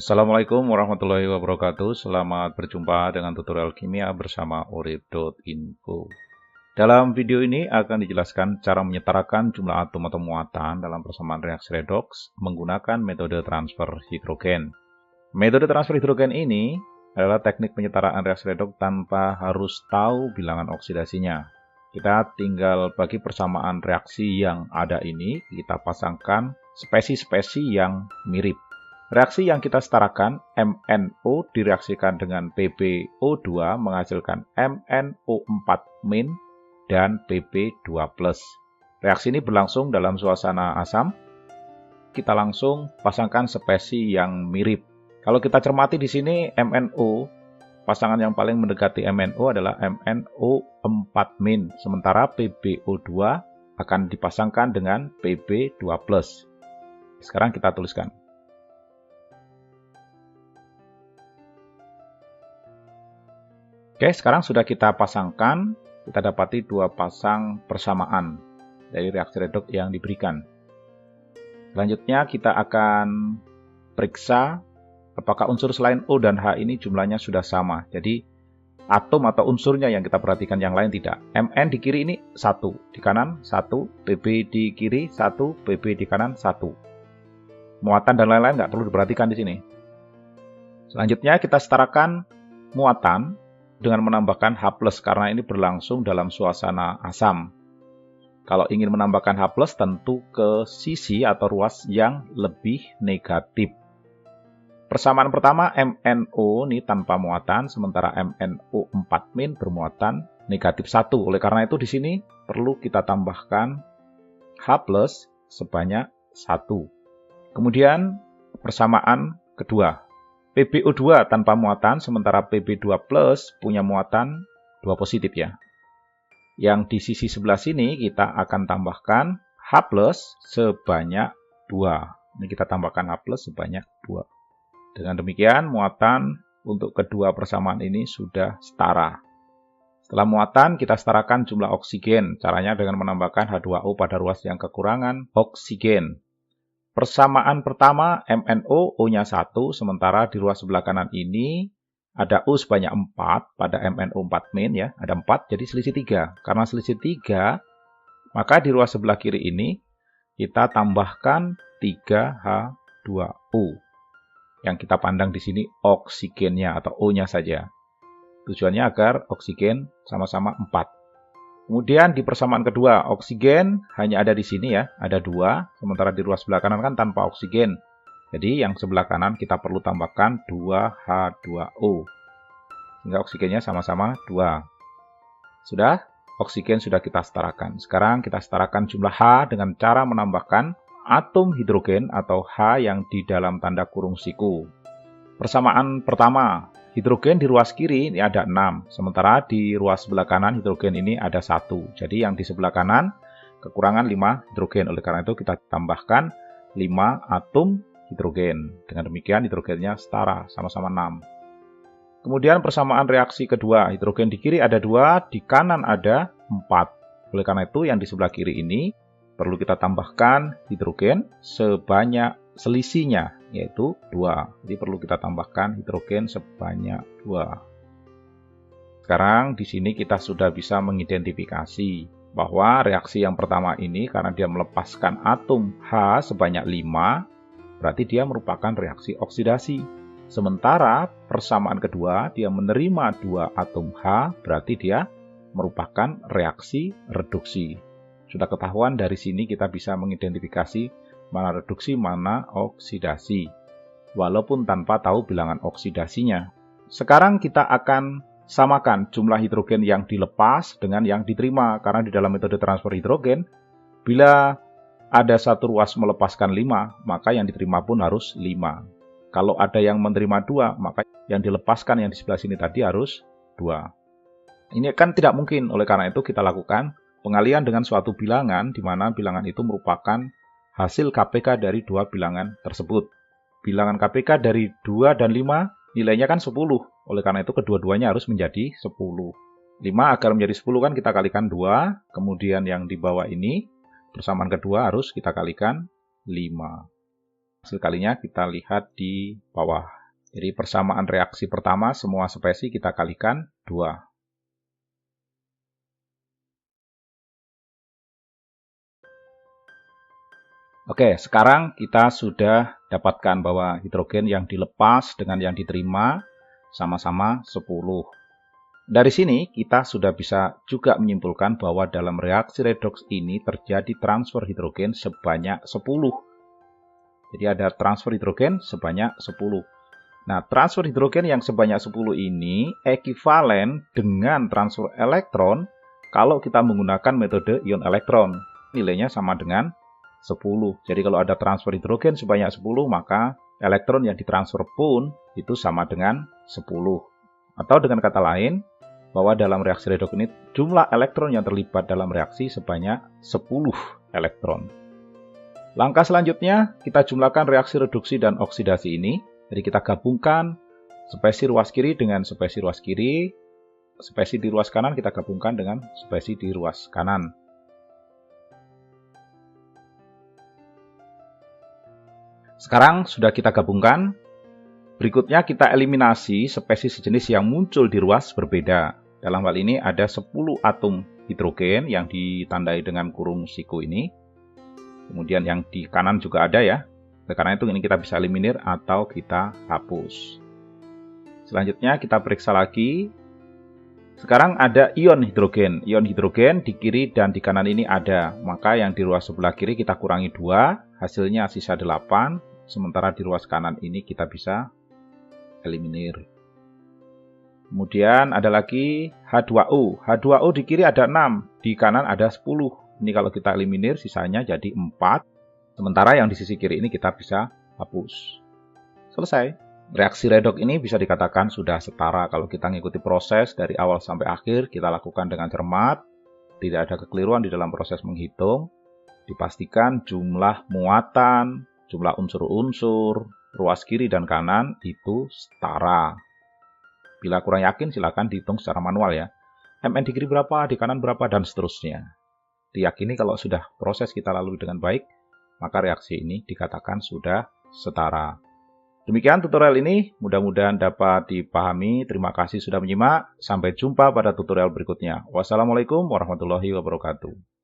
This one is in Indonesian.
Assalamualaikum warahmatullahi wabarakatuh. Selamat berjumpa dengan tutorial kimia bersama urip.info. Dalam video ini akan dijelaskan cara menyetarakan jumlah atom atau muatan dalam persamaan reaksi redoks menggunakan metode transfer hidrogen. Metode transfer hidrogen ini adalah teknik penyetaraan reaksi redoks tanpa harus tahu bilangan oksidasinya. Kita tinggal bagi persamaan reaksi yang ada ini, kita pasangkan spesi-spesi yang mirip. Reaksi yang kita setarakan, MnO direaksikan dengan PbO2 menghasilkan MnO4- dan Pb2+. Reaksi ini berlangsung dalam suasana asam. Kita langsung pasangkan spesi yang mirip. Kalau kita cermati di sini MnO, pasangan yang paling mendekati MnO adalah MnO4-, sementara PbO2 akan dipasangkan dengan Pb2+. Sekarang kita tuliskan. Oke, sekarang sudah kita pasangkan, kita dapati dua pasang persamaan dari reaksi redoks yang diberikan. Selanjutnya kita akan periksa apakah unsur selain O dan H ini jumlahnya sudah sama. Jadi atom atau unsurnya yang kita perhatikan, yang lain tidak. Mn di kiri ini 1, di kanan 1, Pb di kiri 1, Pb di kanan 1. Muatan dan lain-lain nggak perlu diperhatikan di sini. Selanjutnya kita setarakan muatan dengan menambahkan H+, karena ini berlangsung dalam suasana asam. Kalau ingin menambahkan H+, tentu ke sisi atau ruas yang lebih negatif. Persamaan pertama, MnO ini tanpa muatan, sementara MnO4- bermuatan negatif 1. Oleh karena itu di sini perlu kita tambahkan H+ sebanyak 1. Kemudian persamaan kedua, PbO2 tanpa muatan, sementara Pb2+ punya muatan 2 positif ya. Yang di sisi sebelah sini kita akan tambahkan H+ sebanyak 2. Ini kita tambahkan H+ sebanyak 2. Dengan demikian muatan untuk kedua persamaan ini sudah setara. Setelah muatan kita setarakan jumlah oksigen. Caranya dengan menambahkan H2O pada ruas yang kekurangan oksigen. Persamaan pertama MnO, O-nya 1, sementara di ruas sebelah kanan ini ada O sebanyak 4 pada MnO4- ya, ada 4, jadi selisih 3. Karena selisih 3, maka di ruas sebelah kiri ini kita tambahkan 3H2O. Yang kita pandang di sini oksigennya atau O-nya saja. Tujuannya agar oksigen sama-sama 4. Kemudian di persamaan kedua, oksigen hanya ada di sini ya, ada 2, sementara di ruas sebelah kanan kan tanpa oksigen. Jadi yang sebelah kanan kita perlu tambahkan 2H2O. Sehingga oksigennya sama-sama 2. Sudah, oksigen sudah kita setarakan. Sekarang kita setarakan jumlah H dengan cara menambahkan atom hidrogen atau H yang di dalam tanda kurung siku. Persamaan pertama, hidrogen di ruas kiri ini ada 6, sementara di ruas sebelah kanan hidrogen ini ada 1. Jadi yang di sebelah kanan kekurangan 5 hidrogen. Oleh karena itu kita tambahkan 5 atom hidrogen. Dengan demikian hidrogennya setara, sama-sama 6. Kemudian persamaan reaksi kedua, hidrogen di kiri ada 2, di kanan ada 4. Oleh karena itu yang di sebelah kiri ini perlu kita tambahkan hidrogen sebanyak selisihnya, yaitu 2. Jadi perlu kita tambahkan hidrogen sebanyak 2. Sekarang di sini kita sudah bisa mengidentifikasi bahwa reaksi yang pertama ini karena dia melepaskan atom H sebanyak 5, berarti dia merupakan reaksi oksidasi. Sementara persamaan kedua dia menerima 2 atom H, berarti dia merupakan reaksi reduksi. Sudah ketahuan dari sini kita bisa mengidentifikasi mana reduksi, mana oksidasi, walaupun tanpa tahu bilangan oksidasinya. Sekarang kita akan samakan jumlah hidrogen yang dilepas dengan yang diterima, karena di dalam metode transfer hidrogen, bila ada satu ruas melepaskan 5, maka yang diterima pun harus 5. Kalau ada yang menerima 2, maka yang dilepaskan yang di sebelah sini tadi harus 2. Ini kan tidak mungkin, oleh karena itu kita lakukan pengalihan dengan suatu bilangan, di mana bilangan itu merupakan hasil KPK dari 2 bilangan tersebut. Bilangan KPK dari 2 dan 5 nilainya kan 10. Oleh karena itu kedua-duanya harus menjadi 10. 5 agar menjadi 10 kan kita kalikan 2. Kemudian yang di bawah ini persamaan kedua harus kita kalikan 5. Hasil kalinya kita lihat di bawah. Jadi persamaan reaksi pertama semua spesi kita kalikan 2. Oke, sekarang kita sudah dapatkan bahwa hidrogen yang dilepas dengan yang diterima sama-sama 10. Dari sini kita sudah bisa juga menyimpulkan bahwa dalam reaksi redoks ini terjadi transfer hidrogen sebanyak 10. Jadi ada transfer hidrogen sebanyak 10. Nah, transfer hidrogen yang sebanyak 10 ini ekivalen dengan transfer elektron kalau kita menggunakan metode ion elektron. Nilainya sama dengan 10. Jadi kalau ada transfer hidrogen sebanyak 10, maka elektron yang ditransfer pun itu sama dengan 10. Atau dengan kata lain, bahwa dalam reaksi redoks ini jumlah elektron yang terlibat dalam reaksi sebanyak 10 elektron. Langkah selanjutnya, kita jumlahkan reaksi reduksi dan oksidasi ini. Jadi kita gabungkan spesi ruas kiri dengan spesi ruas kiri. Spesi di ruas kanan kita gabungkan dengan spesi di ruas kanan. Sekarang sudah kita gabungkan. Berikutnya kita eliminasi spesi sejenis yang muncul di ruas berbeda. Dalam hal ini ada 10 atom hidrogen yang ditandai dengan kurung siku ini. Kemudian yang di kanan juga ada ya. Karena itu ini kita bisa eliminir atau kita hapus. Selanjutnya kita periksa lagi. Sekarang ada ion hidrogen. Ion hidrogen di kiri dan di kanan ini ada. Maka yang di ruas sebelah kiri kita kurangi 2. Hasilnya sisa 8. Sementara di ruas kanan ini kita bisa eliminir. Kemudian ada lagi H2O. H2O di kiri ada 6. Di kanan ada 10. Ini kalau kita eliminir sisanya jadi 4. Sementara yang di sisi kiri ini kita bisa hapus. Selesai. Reaksi redoks ini bisa dikatakan sudah setara kalau kita mengikuti proses dari awal sampai akhir. Kita lakukan dengan cermat. Tidak ada kekeliruan di dalam proses menghitung. Dipastikan jumlah muatan, jumlah unsur-unsur, ruas kiri dan kanan itu setara. Bila kurang yakin silakan dihitung secara manual ya. Mn di kiri berapa, di kanan berapa, dan seterusnya. Diyakini kalau sudah proses kita lalui dengan baik, maka reaksi ini dikatakan sudah setara. Demikian tutorial ini, mudah-mudahan dapat dipahami. Terima kasih sudah menyimak. Sampai jumpa pada tutorial berikutnya. Wassalamualaikum warahmatullahi wabarakatuh.